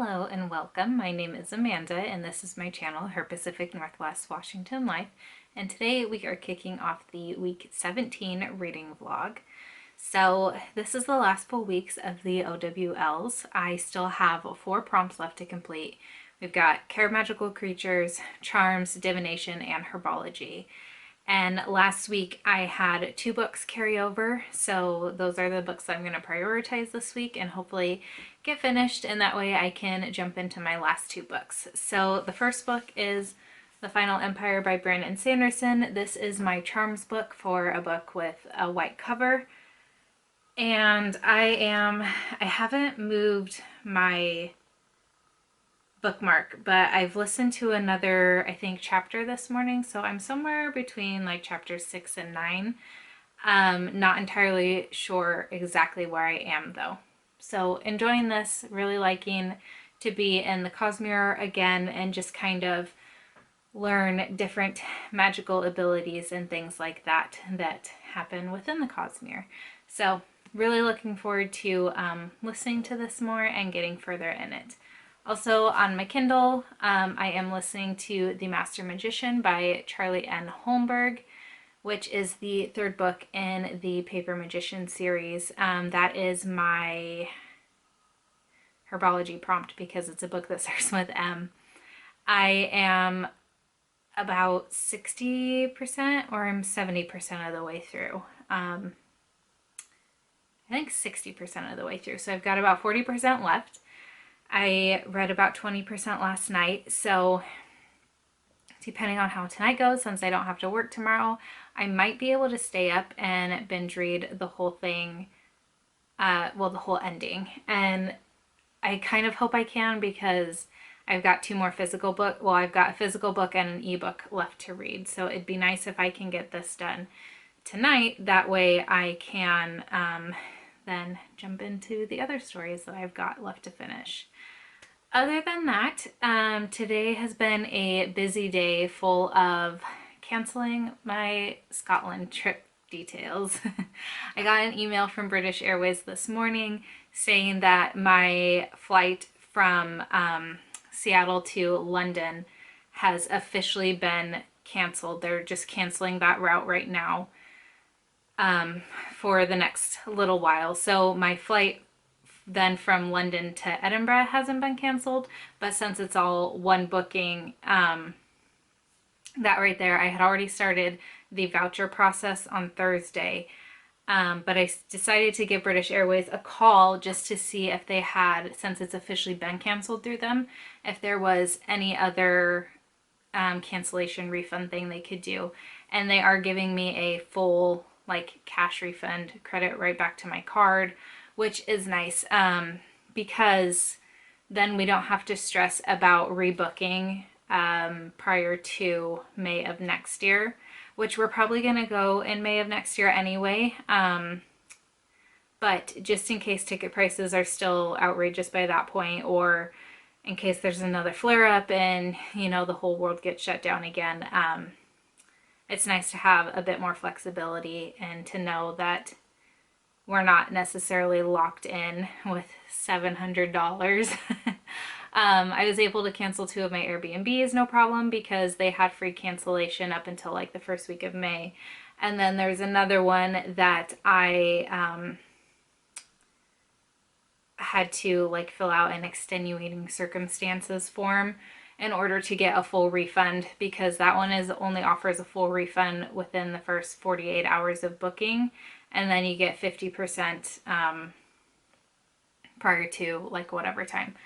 Hello and welcome. My name is Amanda and this is my channel, Her Pacific Northwest Washington Life. And today we are kicking off the week 17 reading vlog. So this is the last full weeks of the OWLs. I still have 4 prompts left to complete. We've got Care of Magical Creatures, Charms, Divination, and Herbology. And last week I had 2 books carry over, so those are the books I'm going to prioritize this week and hopefully get finished, and that way I can jump into my last 2 books. So the first book is The Final Empire by Brandon Sanderson. This is my Charms book for a book with a white cover. And I haven't moved my bookmark, but I've listened to another, I think, chapter this morning, so I'm somewhere between like chapters 6 and 9. Not entirely sure exactly where I am though. So enjoying this, really liking to be in the Cosmere again and just kind of learn different magical abilities and things like that that happen within the Cosmere. So really looking forward to listening to this more and getting further in it. Also on my Kindle, I am listening to The Master Magician by Charlie N. Holmberg, which is the 3rd book in the Paper Magician series. That is my herbology prompt because it's a book that starts with M. I am about 60% or I'm 70% of the way through. I think 60% of the way through. So I've got about 40% left. I read about 20% last night, so depending on how tonight goes, since I don't have to work tomorrow, I might be able to stay up and binge read the whole thing, the whole ending. And I kind of hope I can because I've got 2 more physical books. Well, I've got a physical book and an ebook left to read, so it'd be nice if I can get this done tonight. That way I can then jump into the other stories that I've got left to finish. Other than that, today has been a busy day full of canceling my Scotland trip details. I got an email from British Airways this morning saying that my flight from Seattle to London has officially been canceled. They're just canceling that route right now for the next little while. So my flight then from London to Edinburgh hasn't been canceled, but since it's all one booking, that right there, I had already started the voucher process on Thursday, but I decided to give British Airways a call just to see if they had, since it's officially been canceled through them, if there was any other cancellation refund thing they could do. And they are giving me a full like cash refund credit right back to my card, which is nice because then we don't have to stress about rebooking prior to May of next year, which we're probably going to go in May of next year anyway. But just in case ticket prices are still outrageous by that point, or in case there's another flare up and, you know, the whole world gets shut down again, it's nice to have a bit more flexibility and to know that we're not necessarily locked in with $700. I was able to cancel 2 of my Airbnbs, no problem, because they had free cancellation up until like the first week of May. And then there's another one that I had to like fill out an extenuating circumstances form in order to get a full refund, because that one only offers a full refund within the first 48 hours of booking, and then you get 50% prior to like whatever time.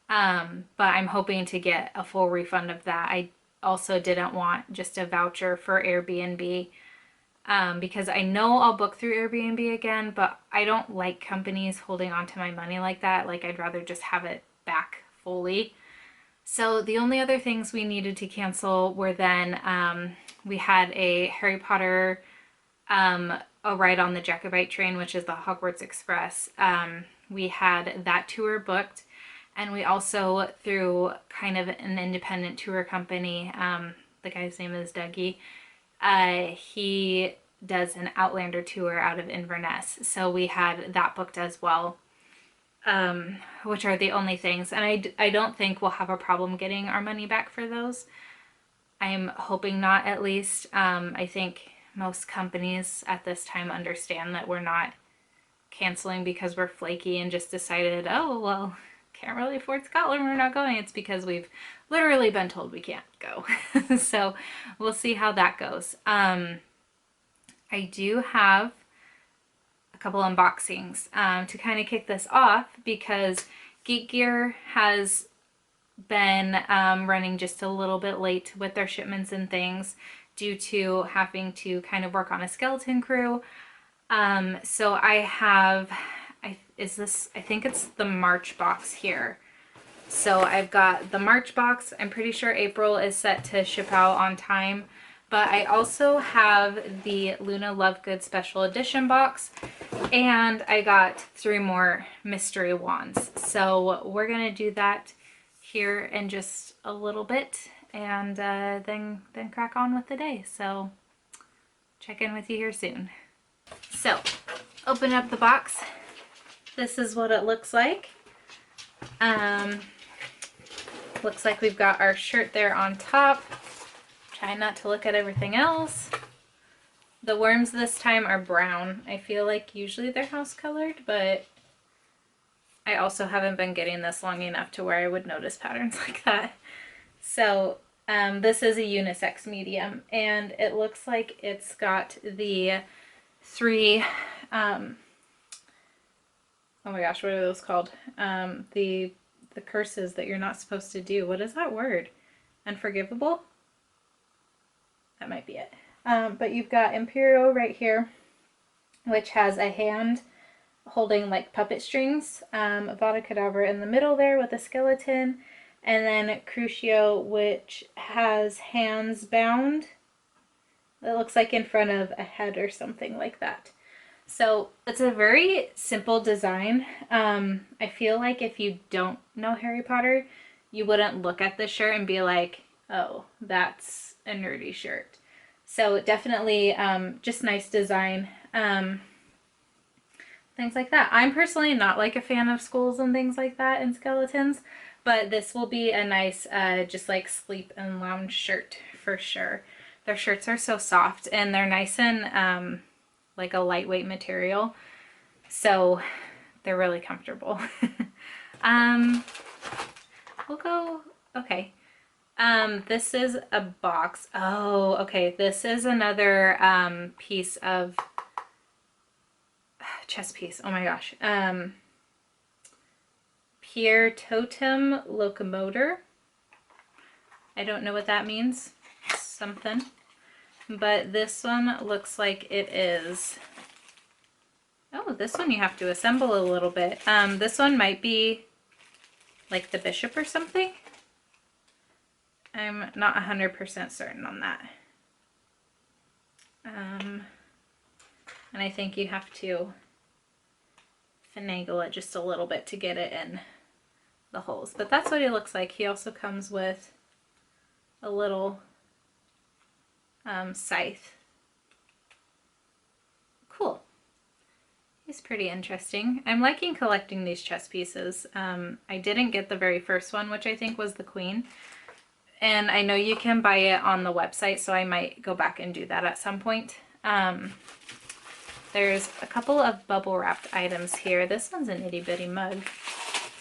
But I'm hoping to get a full refund of that. I also didn't want just a voucher for Airbnb because I know I'll book through Airbnb again, but I don't like companies holding on to my money like that. Like, I'd rather just have it back fully. So the only other things we needed to cancel were then we had a Harry Potter a ride on the Jacobite train, which is the Hogwarts Express. We had that tour booked, and we also, through kind of an independent tour company, the guy's name is Dougie, he does an Outlander tour out of Inverness, so we had that booked as well. which are the only things. And I don't think we'll have a problem getting our money back for those. I'm hoping not, at least. I think most companies at this time understand that we're not canceling because we're flaky and just decided, oh, well, can't really afford Scotland, we're not going. It's because we've literally been told we can't go. So we'll see how that goes. I do have a couple unboxings to kind of kick this off, because Geek Gear has been running just a little bit late with their shipments and things due to having to kind of work on a skeleton crew. So I have, I think it's the March box here. So I've got the March box. I'm pretty sure April is set to ship out on time. But I also have the Luna Lovegood Special Edition box. And I got 3 more mystery wands. So we're going to do that here in just a little bit. And then crack on with the day. So check in with you here soon. So open up the box. This is what it looks like. Looks like we've got our shirt there on top. Try not to look at everything else. The worms this time are brown. I feel like usually they're house colored, but I also haven't been getting this long enough to where I would notice patterns like that. So this is a unisex medium, and it looks like it's got the 3, oh my gosh, what are those called? The curses that you're not supposed to do. What is that word? Unforgivable? That might be it. But you've got Imperio right here, which has a hand holding like puppet strings. Avada Kedavra in the middle there with a skeleton. And then Crucio, which has hands bound. It looks like in front of a head or something like that. So it's a very simple design. I feel like if you don't know Harry Potter, you wouldn't look at this shirt and be like, oh, that's a nerdy shirt. So definitely just nice design. Things like that. I'm personally not like a fan of skulls and things like that and skeletons, but this will be a nice just like sleep and lounge shirt for sure. Their shirts are so soft and they're nice and like a lightweight material, so they're really comfortable. We'll go, okay. This is a box. Oh, okay. This is another piece of chess piece. Oh my gosh. Pierre Totem Locomotor. I don't know what that means. Something. But this one looks like it is. Oh, this one you have to assemble a little bit. This one might be like the bishop or something. I'm not 100% certain on that. And I think you have to finagle it just a little bit to get it in the holes. But that's what he looks like. He also comes with a little scythe. Cool. He's pretty interesting. I'm liking collecting these chess pieces. I didn't get the very first one, which I think was the queen. And I know you can buy it on the website, so I might go back and do that at some point. There's a couple of bubble wrapped items here. This one's an itty bitty mug.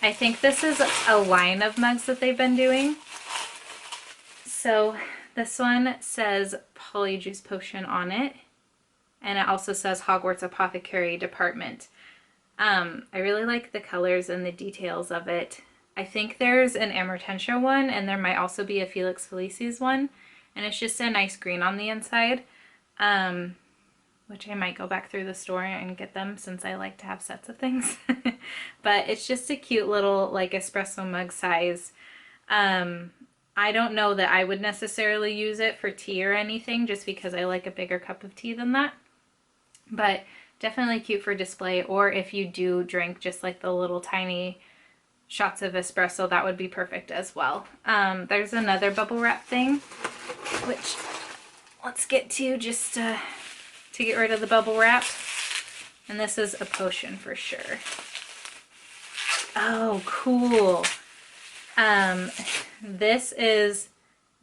I think this is a line of mugs that they've been doing. So this one says Polyjuice Potion on it, and it also says Hogwarts Apothecary Department. I really like the colors and the details of it. I think there's an Amortentia one, and there might also be a Felix Felicis one, and it's just a nice green on the inside, which I might go back through the store and get them since I like to have sets of things. But it's just a cute little like espresso mug size. I don't know that I would necessarily use it for tea or anything, just because I like a bigger cup of tea than that. But definitely cute for display, or if you do drink just like the little tiny shots of espresso, that would be perfect as well. There's another bubble wrap thing, which let's get to just to get rid of the bubble wrap. And this is a potion for sure. Oh, cool. This is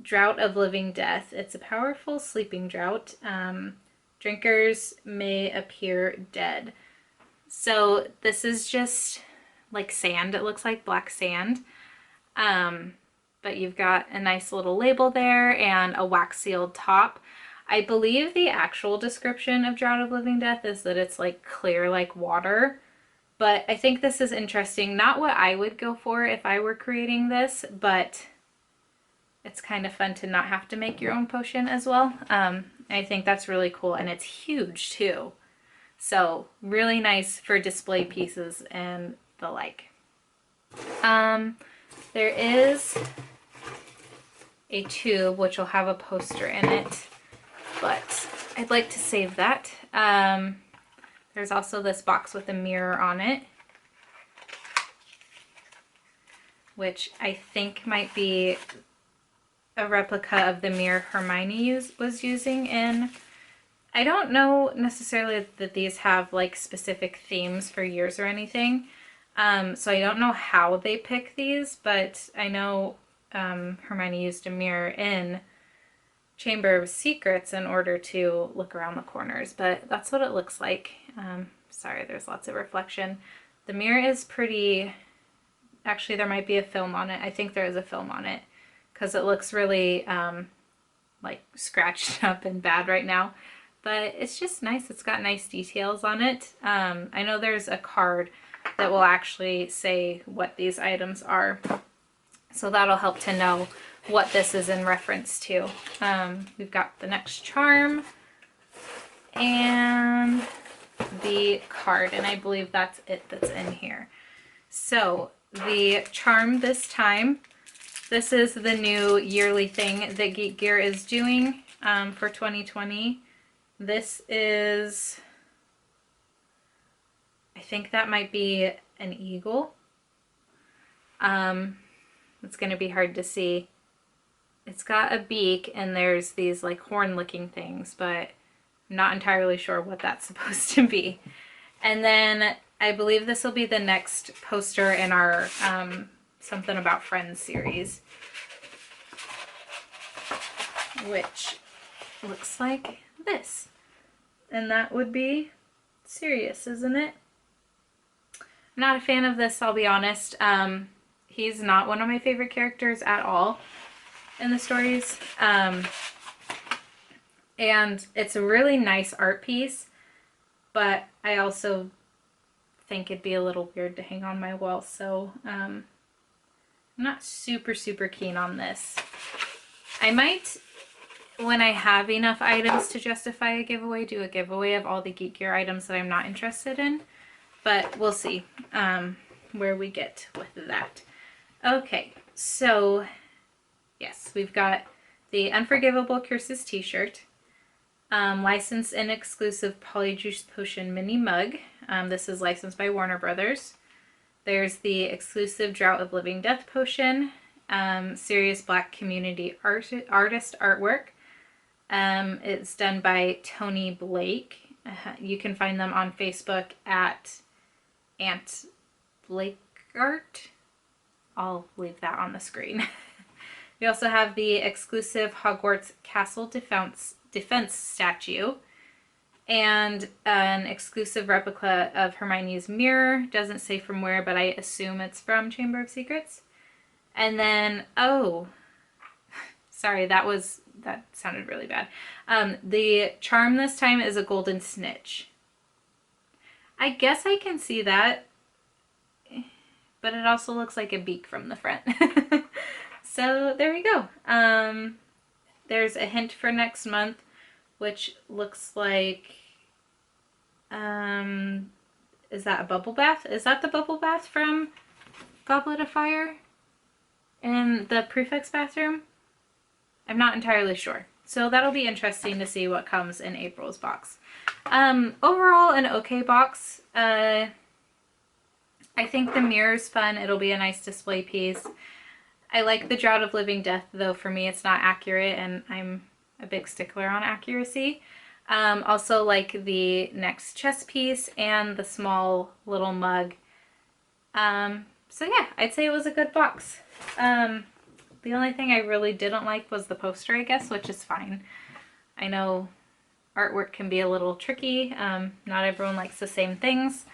Drought of Living Death. It's a powerful sleeping drought. Drinkers may appear dead. So this is just like sand. It looks like black sand. But you've got a nice little label there and a wax sealed top. I believe the actual description of Drought of Living Death is that it's like clear like water. But I think this is interesting. Not what I would go for if I were creating this, but it's kind of fun to not have to make your own potion as well. I think that's really cool, and it's huge too. So really nice for display pieces and the like. There is a tube which will have a poster in it, but I'd like to save that. There's also this box with a mirror on it, which I think might be a replica of the mirror Hermione was using in. I don't know necessarily that these have like specific themes for years or anything, so I don't know how they pick these, but I know Hermione used a mirror in Chamber of Secrets in order to look around the corners, but that's what it looks like. Sorry, there's lots of reflection. The mirror is pretty, actually there might be a film on it. I think there is a film on it because it looks really like scratched up and bad right now, but it's just nice. It's got nice details on it. I know there's a card that will actually say what these items are, so that'll help to know what this is in reference to. We've got the next charm and the card, and I believe that's it that's in here. So the charm this time, this is the new yearly thing that Geek Gear is doing for 2020. This is, I think that might be an eagle. It's going to be hard to see. It's got a beak and there's these like horn licking things, but I'm not entirely sure what that's supposed to be. And then I believe this will be the next poster in our Something About Friends series, which looks like this. And that would be Sirius, isn't it? I'm not a fan of this, I'll be honest. He's not one of my favorite characters at all in the stories. And it's a really nice art piece, but I also think it'd be a little weird to hang on my wall, so I'm not super keen on this. I might, when I have enough items to justify a giveaway, do a giveaway of all the Geek Gear items that I'm not interested in, but we'll see where we get with that. Okay, so yes, we've got the Unforgivable Curses t-shirt, licensed and exclusive Polyjuice Potion mini mug. This is licensed by Warner Brothers. There's the exclusive Drought of Living Death potion, Serious Black Community artist artwork. It's done by Tony Blake. You can find them on Facebook at Aunt Blake Art. I'll leave that on the screen. We also have the exclusive Hogwarts Castle Defense statue and an exclusive replica of Hermione's mirror. Doesn't say from where, but I assume it's from Chamber of Secrets. And then, oh, sorry, that sounded really bad. The charm this time is a golden snitch. I guess I can see that, but it also looks like a beak from the front. So there we go. There's a hint for next month, which looks like, is that a bubble bath? Is that the bubble bath from Goblet of Fire in the prefect's bathroom? I'm not entirely sure. So that'll be interesting to see what comes in April's box. Overall, an okay box. I think the mirror's fun. It'll be a nice display piece. I like the Drought of Living Death, though for me it's not accurate, and I'm a big stickler on accuracy. Also like the next chest piece and the small little mug. So yeah, I'd say it was a good box. The only thing I really didn't like was the poster, I guess, which is fine. I know artwork can be a little tricky. Not everyone likes the same things.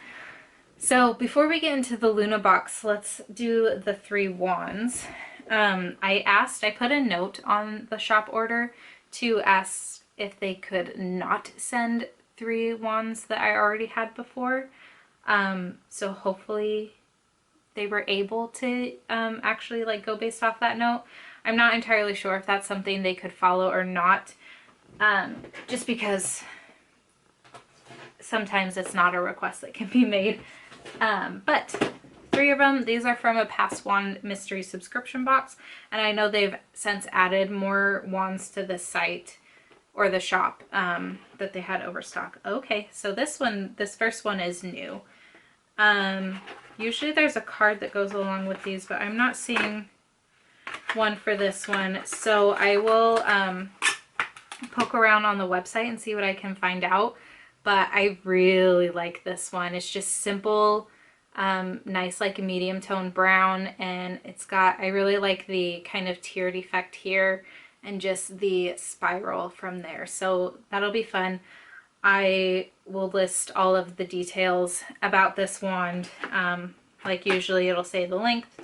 So before we get into the Luna box, let's do the 3 wands. I put a note on the shop order to ask if they could not send 3 wands that I already had before. So hopefully they were able to actually like go based off that note. I'm not entirely sure if that's something they could follow or not, just because sometimes it's not a request that can be made. But 3 of them, these are from a past wand mystery subscription box, and I know they've since added more wands to this site or the shop that they had overstock. Okay, so this first one is new. Usually there's a card that goes along with these, but I'm not seeing one for this one. So I will poke around on the website and see what I can find out. But I really like this one. It's just simple, nice like medium tone brown, and it's got, I really like the kind of tiered effect here and just the spiral from there. So that'll be fun. I will list all of the details about this wand. Like usually it'll say the length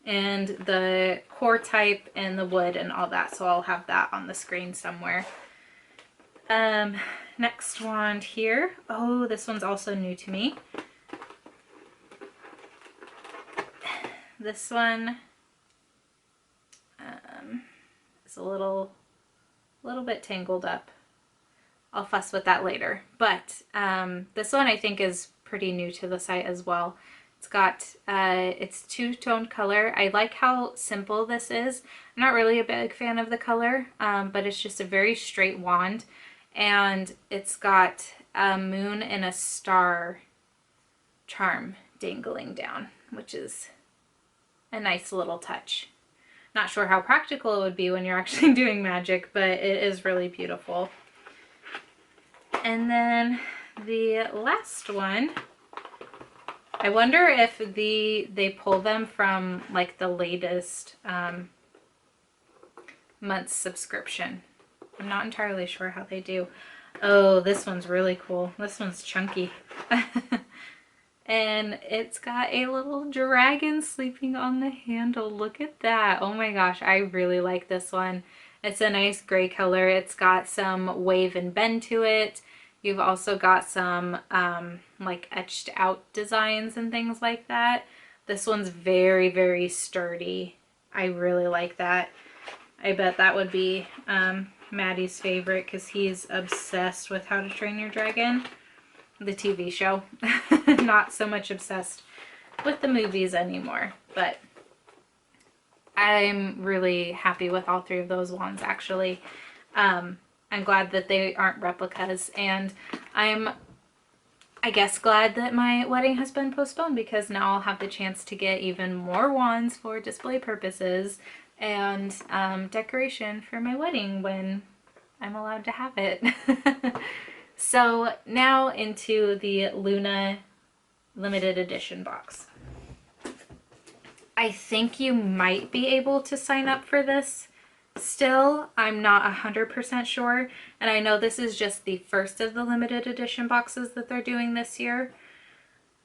and the core type and the wood and all that. So I'll have that on the screen somewhere. Next wand here. Oh, this one's also new to me. This one is a little bit tangled up. I'll fuss with that later. But this one I think is pretty new to the site as well. It's got, it's 2-tone color. I like how simple this is. I'm not really a big fan of the color, but it's just a very straight wand. And it's got a moon and a star charm dangling down, which is a nice little touch. Not sure how practical it would be when you're actually doing magic, but it is really beautiful. And then the last one, I wonder if they pull them from like the latest month's subscription. I'm not entirely sure how they do. Oh, this one's really cool. This one's chunky. And it's got a little dragon sleeping on the handle. Look at that. Oh my gosh, I really like this one. It's a nice gray color. It's got some wave and bend to it. You've also got some like etched out designs and things like that. This one's very, very sturdy. I really like that. I bet that would be Maddie's favorite because he's obsessed with How to Train Your Dragon, the TV show. Not so much obsessed with the movies anymore, but I'm really happy with all 3 of those wands actually. I'm glad that they aren't replicas, and I'm, I guess, glad that my wedding has been postponed because now I'll have the chance to get even more wands for display purposes and decoration for my wedding when I'm allowed to have it. So now into the Luna limited edition box. I think you might be able to sign up for this still. I'm not 100% sure, and I know this is just the first of the limited edition boxes that they're doing this year.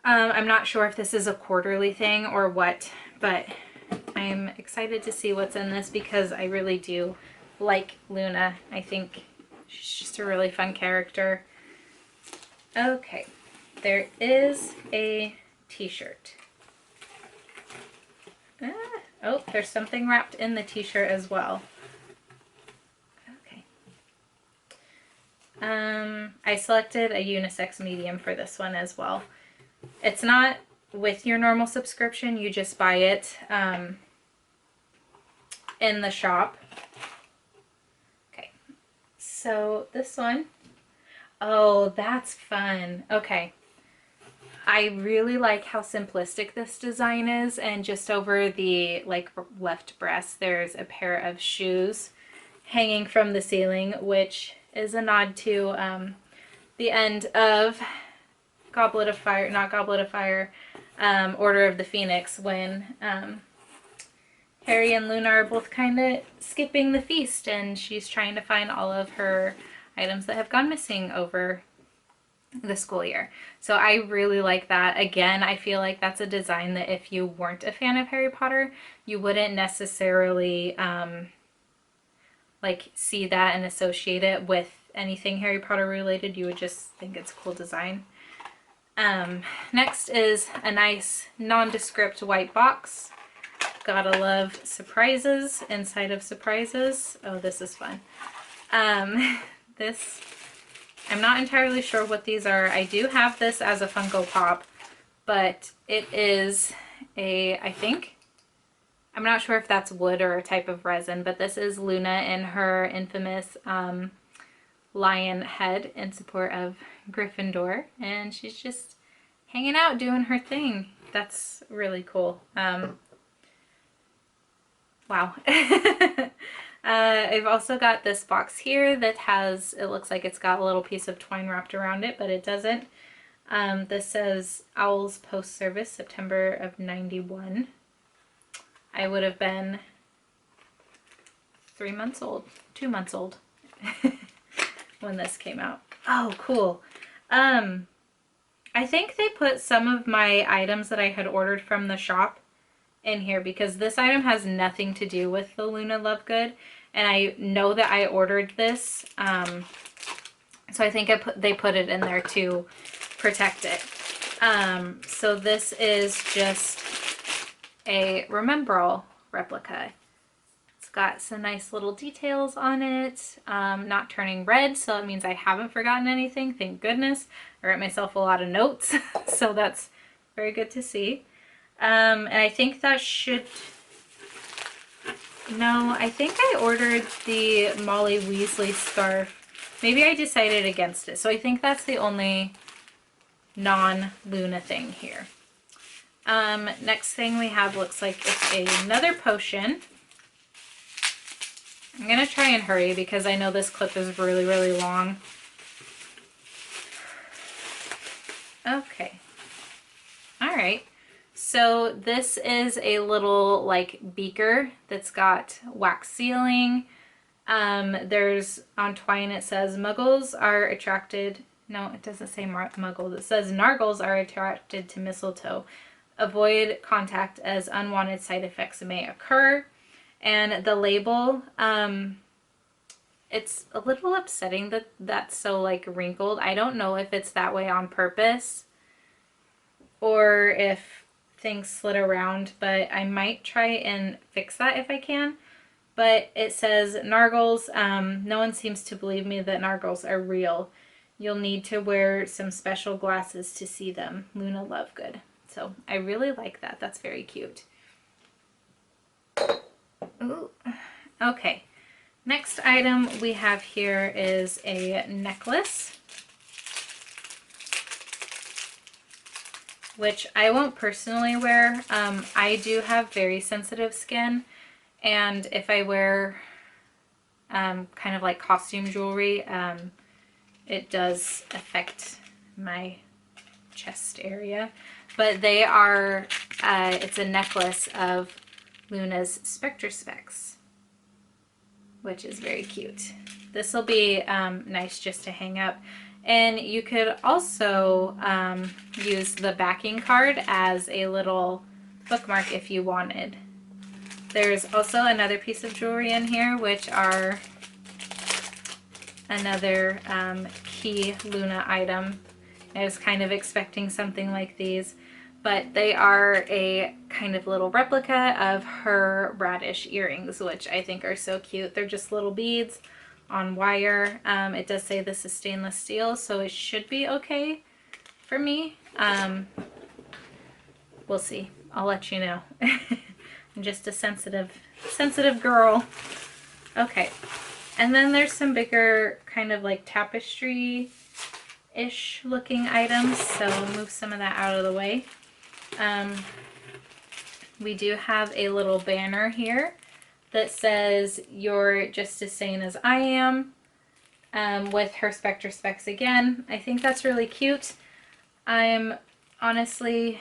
I'm not sure if this is a quarterly thing or what, but I'm excited to see what's in this because I really do like Luna. I think she's just a really fun character. Okay, there is a t-shirt. Oh, there's something wrapped in the t-shirt as well. Okay. I selected a unisex medium for this one as well. It's not with your normal subscription, you just buy it in the shop. Okay, so this one, oh, that's fun. Okay. I really like how simplistic this design is, and just over the like left breast there's a pair of shoes hanging from the ceiling, which is a nod to the end of Goblet of Fire, not Goblet of Fire, Order of the Phoenix when Harry and Luna are both kind of skipping the feast, and she's trying to find all of her items that have gone missing over the school year. So I really like that. Again, I feel like that's a design that if you weren't a fan of Harry Potter, you wouldn't necessarily like see that and associate it with anything Harry Potter related. You would just think it's a cool design. Next is a nice nondescript white box. Gotta love surprises inside of surprises. Oh, this is fun. This, I'm not entirely sure what these are. I do have this as a Funko Pop, but it is I think, I'm not sure if that's wood or a type of resin, but this is Luna in her infamous lion head in support of Gryffindor, and she's just hanging out doing her thing. That's really cool. Wow. I've also got this box here that has, it looks like it's got a little piece of twine wrapped around it, but it doesn't. This says Owl's Post Service, September of '91. I would have been 2 months old when this came out. Oh, cool. I think they put some of my items that I had ordered from the shop in here because this item has nothing to do with the Luna Lovegood, and I know that I ordered this, so I think they put it in there to protect it. So this is just a Remembrall replica. It's got some nice little details on it, not turning red, so it means I haven't forgotten anything, thank goodness. I wrote myself a lot of notes, so that's very good to see. And I think that should, no, I think I ordered the Molly Weasley scarf. Maybe I decided against it, so I think that's the only non-Luna thing here. Next thing we have looks like it's another potion. I'm going to try and hurry because I know this clip is really, really long. Okay. All right. So this is a little like beaker that's got wax sealing. There's on twine it says muggles are attracted. No, it doesn't say muggles. It says nargles are attracted to mistletoe. Avoid contact as unwanted side effects may occur. And the label, it's a little upsetting that that's so like wrinkled. I don't know if it's that way on purpose or if things slid around, but I might try and fix that if I can. But it says nargles, no one seems to believe me that nargles are real. You'll need to wear some special glasses to see them. Luna Lovegood. So I really like that. That's very cute. Ooh. Okay. Next item we have here is a necklace, which I won't personally wear. I do have very sensitive skin, and if I wear kind of like costume jewelry, it does affect my chest area. But they are, it's a necklace of Luna's Spectre Specs, which is very cute. This will be nice just to hang up. And you could also use the backing card as a little bookmark if you wanted. There's also another piece of jewelry in here, which are another key Luna item. I was kind of expecting something like these, but they are a kind of little replica of her radish earrings, which I think are so cute. They're just little beads on wire. It does say this is stainless steel, so it should be okay for me. We'll see. I'll let you know. I'm just a sensitive girl. Okay. And then there's some bigger kind of like tapestry-ish looking items, so we'll move some of that out of the way. We do have a little banner here that says you're just as sane as I am, with her Spectre Specs again. I think that's really cute. I'm honestly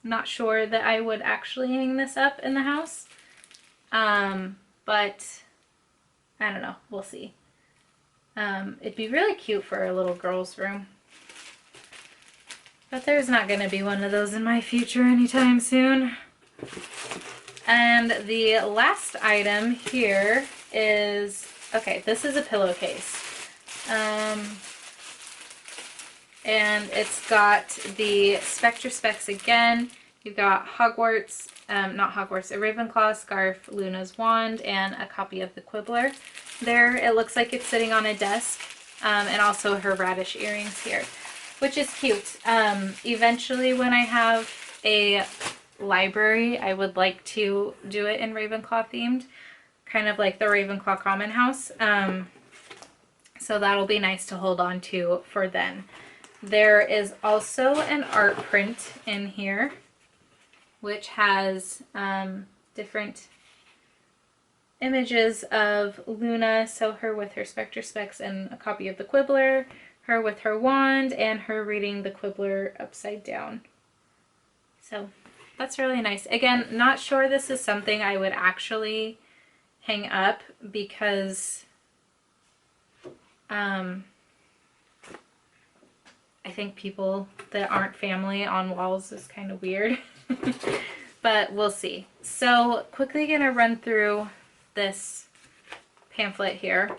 not sure that I would actually hang this up in the house. But I don't know, we'll see. It'd be really cute for a little girl's room. But there's not going to be one of those in my future anytime soon. And the last item here is, okay, this is a pillowcase. And it's got the Spectra Specs again. You've got Hogwarts, not Hogwarts, a Ravenclaw scarf, Luna's wand, and a copy of the Quibbler. There, it looks like it's sitting on a desk, and also her radish earrings here, which is cute. Eventually, when I have a library, I would like to do it in Ravenclaw themed, kind of like the Ravenclaw Common House. So that'll be nice to hold on to for then. There is also an art print in here, which has different images of Luna, so her with her Spectra Specs and a copy of the Quibbler, her with her wand, and her reading the Quibbler upside down. So that's really nice. Again, not sure this is something I would actually hang up because I think people that aren't family on walls is kind of weird. But we'll see. So quickly gonna run through this pamphlet here.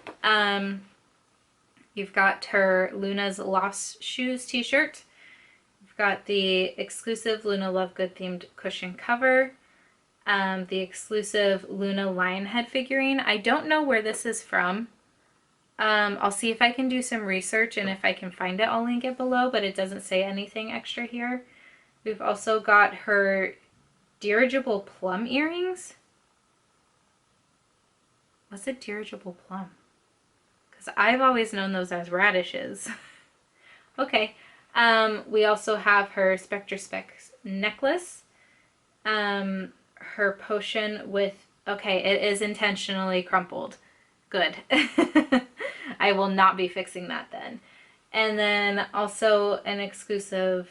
You've got her Luna's Lost Shoes t-shirt. You've got the exclusive Luna Lovegood themed cushion cover. The exclusive Luna Lionhead figurine. I don't know where this is from. I'll see if I can do some research, and if I can find it, I'll link it below, but it doesn't say anything extra here. We've also got her dirigible plum earrings. What's a dirigible plum? Because I've always known those as radishes. Okay. We also have her Spectra Specs necklace. Her potion with, okay, it is intentionally crumpled. Good. I will not be fixing that then. And then also an exclusive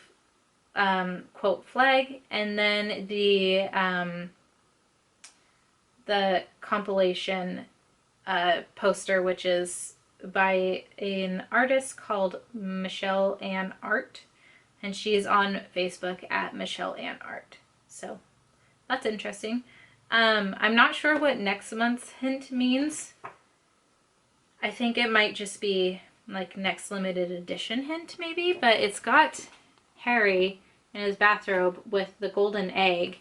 quote flag, and then the compilation poster, which is by an artist called Michelle Ann Art, and she's on Facebook at Michelle Ann Art. So that's interesting. I'm not sure what next month's hint means. I think it might just be like next limited edition hint maybe, but it's got Harry in his bathrobe with the golden egg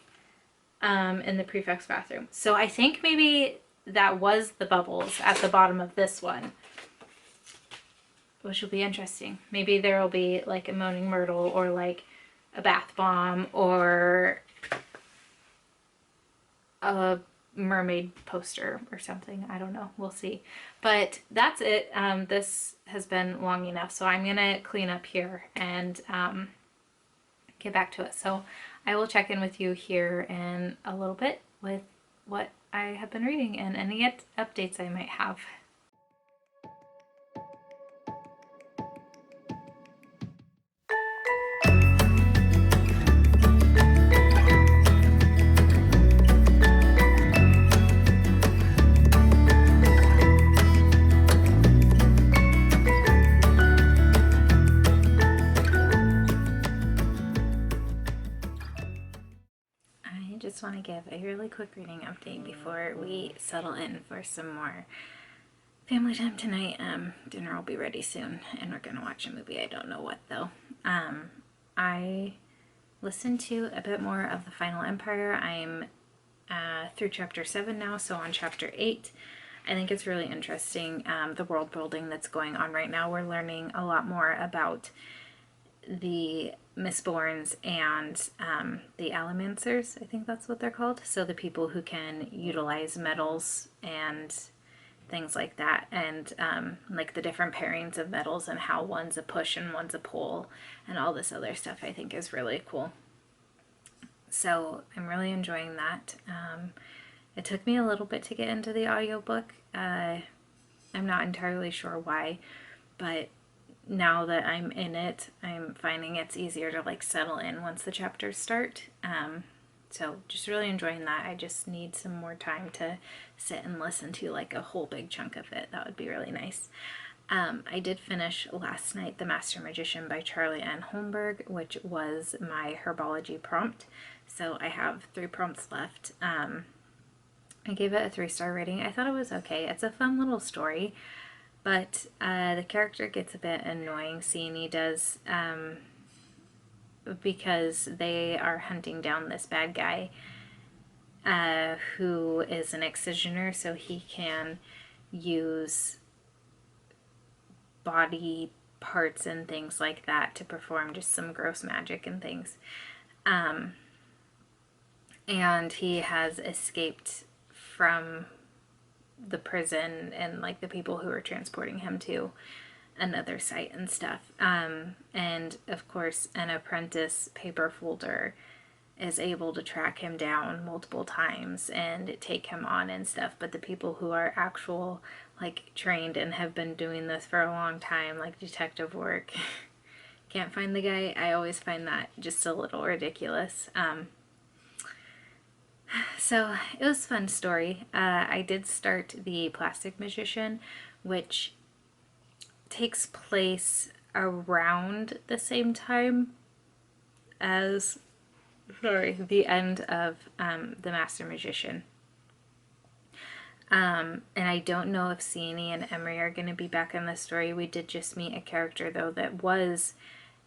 in the prefect's bathroom. So I think maybe that was the bubbles at the bottom of this one, which will be interesting. Maybe there will be like a Moaning Myrtle or like a bath bomb or a mermaid poster or something. I don't know. We'll see. But that's it. This has been long enough, so I'm gonna clean up here and get back to it. So I will check in with you here in a little bit with what I have been reading and any updates I might have. Just want to give a really quick reading update before we settle in for some more family time tonight. Dinner will be ready soon, and we're gonna watch a movie. I don't know what though. I listened to a bit more of The Final Empire. I'm through chapter 7 now, so on chapter 8. I think it's really interesting, the world building that's going on right now. We're learning a lot more about the Mistborns and the Allomancers, I think that's what they're called. So the people who can utilize metals and things like that, and like the different pairings of metals and how one's a push and one's a pull and all this other stuff, I think is really cool. So I'm really enjoying that. It took me a little bit to get into the audiobook. I'm not entirely sure why, but now that I'm in it, I'm finding it's easier to like settle in once the chapters start. So just really enjoying that. I just need some more time to sit and listen to like a whole big chunk of it. That would be really nice. I did finish last night The Master Magician by Charlie Ann Holmberg, which was my herbology prompt. So I have 3 prompts left. I gave it a 3-star rating. I thought it was okay. It's a fun little story, but the character gets a bit annoying. Seanie does, because they are hunting down this bad guy who is an excisioner, so he can use body parts and things like that to perform just some gross magic and things. And he has escaped from the prison and like the people who are transporting him to another site and stuff. And of course, an apprentice paper folder is able to track him down multiple times and take him on and stuff. But the people who are actual like trained and have been doing this for a long time, like detective work, can't find the guy. I always find that just a little ridiculous. So it was a fun story. I did start The Plastic Magician, which takes place around the same time as, the end of The Master Magician. And I don't know if Seanie and Emery are going to be back in the story. We did just meet a character, though, that was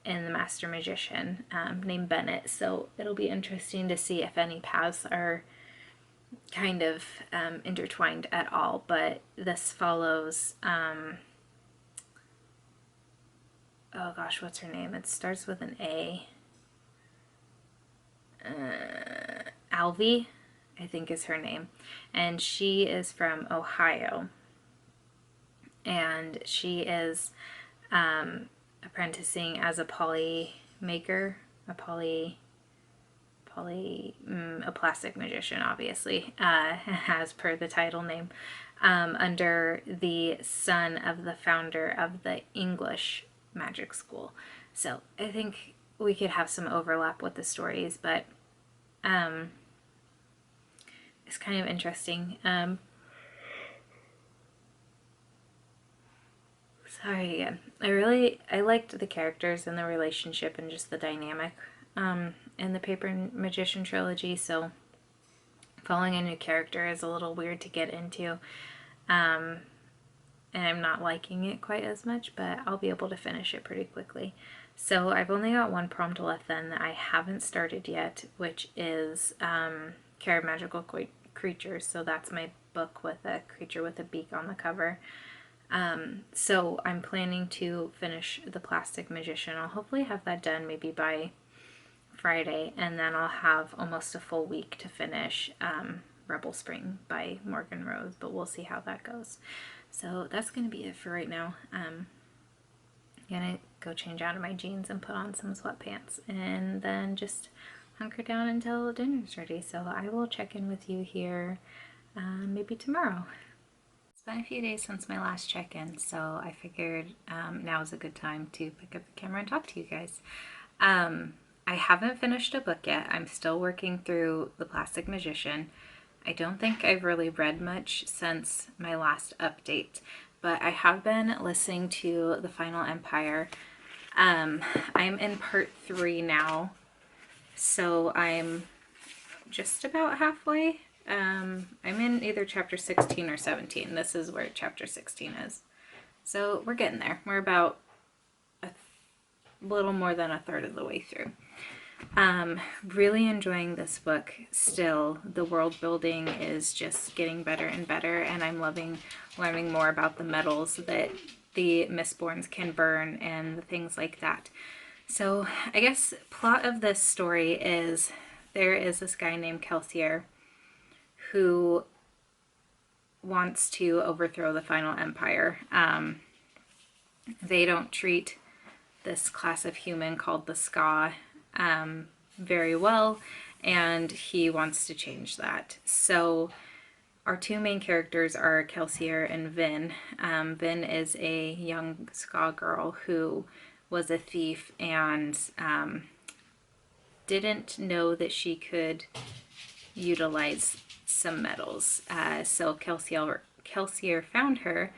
in The Master Magician, named Bennett. So it'll be interesting to see if any paths are kind of intertwined at all. But this follows, oh gosh, what's her name? It starts with an A. Alvy, I think is her name. And she is from Ohio. And she is apprenticing as a poly maker, a plastic magician, obviously, as per the title name, under the son of the founder of the English magic school. So I think we could have some overlap with the stories, but it's kind of interesting. Sorry again. I liked the characters and the relationship and just the dynamic in the Paper Magician trilogy, so following a new character is a little weird to get into. And I'm not liking it quite as much, but I'll be able to finish it pretty quickly. So I've only got 1 prompt left then that I haven't started yet, which is Care of Magical Creatures. So that's my book with a creature with a beak on the cover. So I'm planning to finish The Plastic Magician. I'll hopefully have that done maybe by Friday, and then I'll have almost a full week to finish Rebel Spring by Morgan Rose, but we'll see how that goes. So that's going to be it for right now. I'm gonna go change out of my jeans and put on some sweatpants and then just hunker down until dinner's ready. So I will check in with you here maybe tomorrow. It's been a few days since my last check-in, so I figured now is a good time to pick up the camera and talk to you guys. I haven't finished a book yet. I'm still working through The Plastic Magician. I don't think I've really read much since my last update, but I have been listening to The Final Empire. I'm in part 3 now, so I'm just about halfway. I'm in either chapter 16 or 17. This is where chapter 16 is. So we're getting there. We're about a little more than a third of the way through. Really enjoying this book still. The world building is just getting better and better, and I'm loving learning more about the metals that the Mistborns can burn and things like that. So I guess plot of this story is there is this guy named Kelsier who wants to overthrow the Final Empire. They don't treat this class of human called the Ska very well, and he wants to change that. So our two main characters are Kelsier and Vin. Vin is a young ska girl who was a thief and didn't know that she could utilize some metals. So Kelsier found her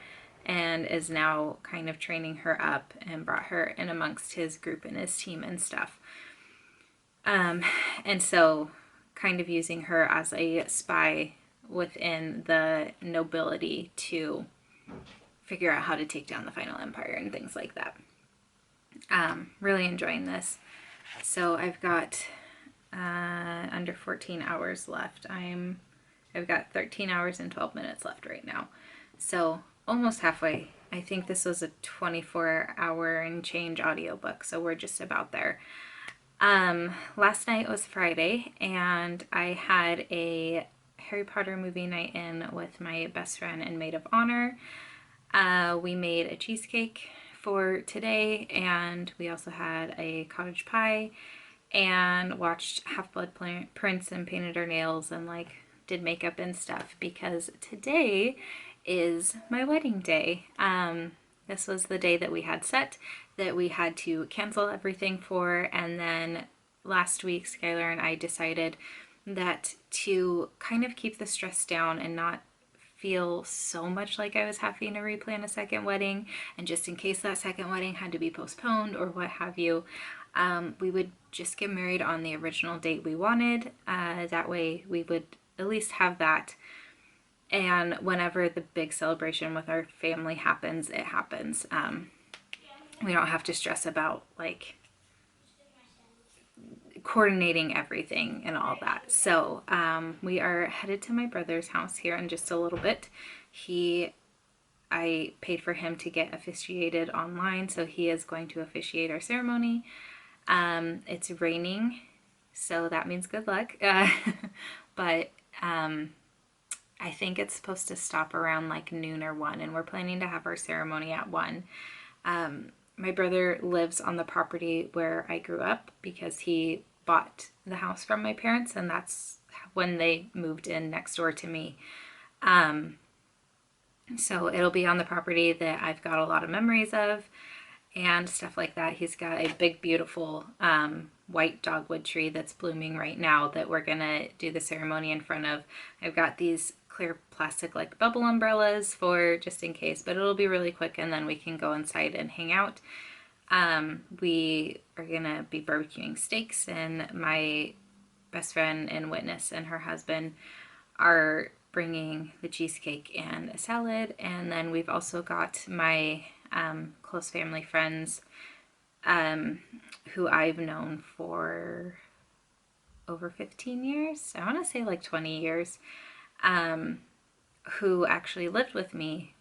and is now kind of training her up and brought her in amongst his group and his team and stuff. And so kind of using her as a spy within the nobility to figure out how to take down the final empire and things like that. Really enjoying this. So I've got under 14 hours left. I've got 13 hours and 12 minutes left right now. So almost halfway. I think this was a 24-hour and change audiobook, so we're just about there. Last night was Friday, and I had a Harry Potter movie night in with my best friend and maid of honor. We made a cheesecake for today, and we also had a cottage pie, and watched Half-Blood Prince and painted our nails and like did makeup and stuff, because today is my wedding day. This was the day that we had set, that we had to cancel everything for, and then last week Skylar and I decided that to kind of keep the stress down and not feel so much like I was having to replan a second wedding, and just in case that second wedding had to be postponed or what have you, we would just get married on the original date we wanted. That way we would at least have that, and whenever the big celebration with our family happens, it happens. We don't have to stress about like coordinating everything and all that. So we are headed to my brother's house here in just a little bit. I paid for him to get officiated online, so he is going to officiate our ceremony. It's raining, so that means good luck. But I think it's supposed to stop around like noon or 1, and we're planning to have our ceremony at 1. My brother lives on the property where I grew up because he bought the house from my parents, and that's when they moved in next door to me. So it'll be on the property that I've got a lot of memories of and stuff like that. He's got a big, beautiful white dogwood tree that's blooming right now that we're gonna do the ceremony in front of. I've got these clear plastic like bubble umbrellas for just in case, but it'll be really quick, and then we can go inside and hang out. We are gonna be barbecuing steaks, and my best friend and witness and her husband are bringing the cheesecake and a salad. And then we've also got my close family friends who I've known for over 15 years. I want to say like 20 years. Who actually lived with me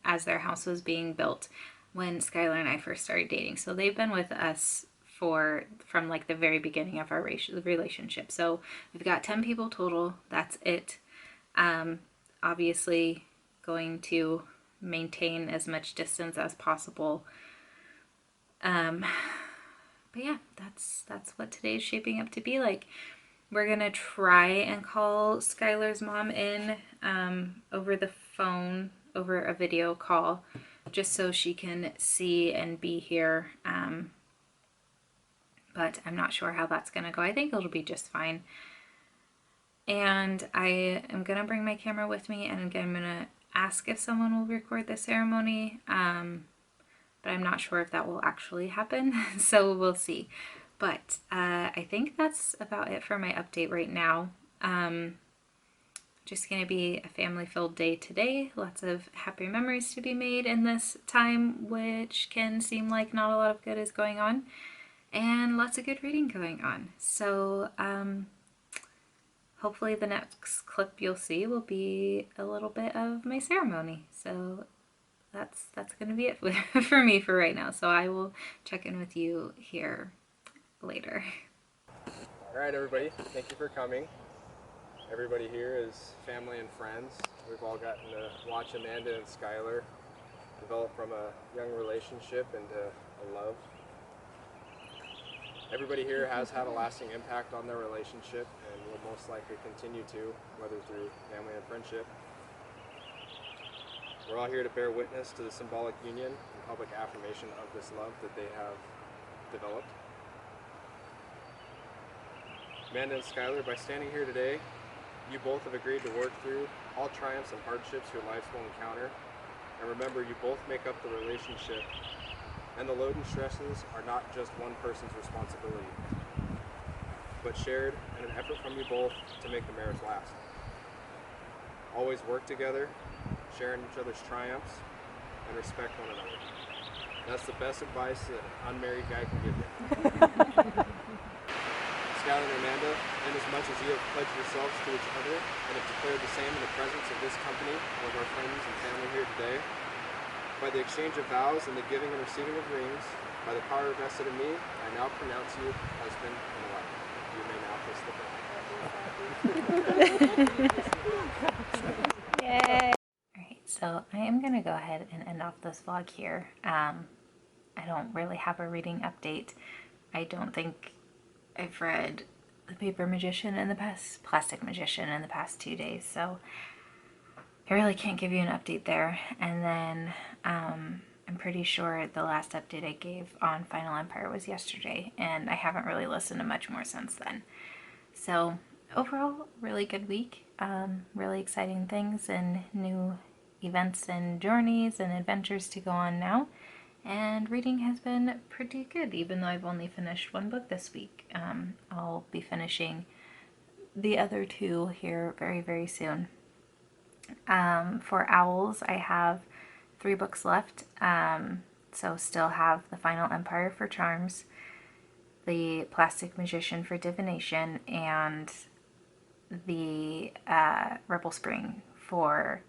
as their house was being built when Skylar and I first started dating. So they've been with us from like the very beginning of our relationship. So we've got 10 people total. That's it. Obviously going to maintain as much distance as possible. But yeah, that's what today's shaping up to be like. We're gonna try and call Skylar's mom in over the phone, over a video call, just so she can see and be here. But I'm not sure how that's gonna go. I think it'll be just fine. And I am gonna bring my camera with me, and again, I'm gonna ask if someone will record the ceremony, but I'm not sure if that will actually happen, so we'll see. But I think that's about it for my update right now. Just gonna be a family-filled day today. Lots of happy memories to be made in this time, which can seem like not a lot of good is going on, and lots of good reading going on. So hopefully the next clip you'll see will be a little bit of my ceremony. So that's gonna be it for me for right now. So I will check in with you here later. All right, everybody, thank you for coming. Everybody here is family and friends. We've all gotten to watch Amanda and Skylar develop from a young relationship into a love. Everybody here has had a lasting impact on their relationship and will most likely continue to, whether through family and friendship. We're all here to bear witness to the symbolic union and public affirmation of this love that they have developed. Amanda and Skylar, by standing here today, you both have agreed to work through all triumphs and hardships your lives will encounter. And remember, you both make up the relationship, and the load and stresses are not just one person's responsibility, but shared and an effort from you both to make the marriage last. Always work together, share in each other's triumphs, and respect one another. That's the best advice that an unmarried guy can give you. Skylar and Amanda, and as much as you have pledged yourselves to each other and have declared the same in the presence of this company, of our friends and family here today, by the exchange of vows and the giving and receiving of rings, by the power vested in me, I now pronounce you husband and wife. You may now kiss the bride. Yay! Alright, so I am going to go ahead and end off this vlog here. I don't really have a reading update. I don't think I've read The Paper Magician in the past, Plastic Magician in the past 2 days, so I really can't give you an update there. And then I'm pretty sure the last update I gave on Final Empire was yesterday, and I haven't really listened to much more since then. So overall, really good week. Really exciting things and new events and journeys and adventures to go on now. And reading has been pretty good, even though I've only finished one book this week. I'll be finishing the other 2 here very, very soon. For Owls, I have 3 books left, so still have the Final Empire for Charms, the Plastic Magician for Divination, and the Rebel Spring for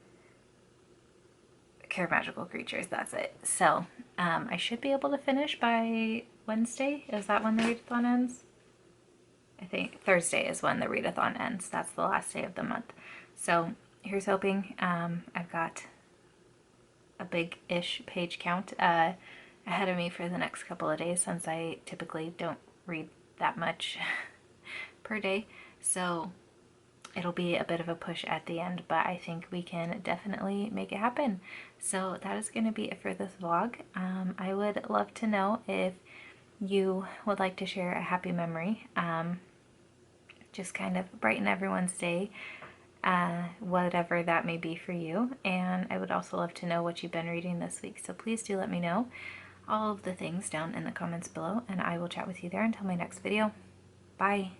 Care Magical Creatures. That's it. So I should be able to finish by Wednesday. Is that when the readathon ends? I think Thursday is when the readathon ends. That's the last day of the month. So here's hoping. I've got a big-ish page count ahead of me for the next couple of days, since I typically don't read that much per day. So it'll be a bit of a push at the end, but I think we can definitely make it happen. So that is going to be it for this vlog. I would love to know if you would like to share a happy memory, just kind of brighten everyone's day, whatever that may be for you. And I would also love to know what you've been reading this week, so please do let me know all of the things down in the comments below, and I will chat with you there until my next video. Bye!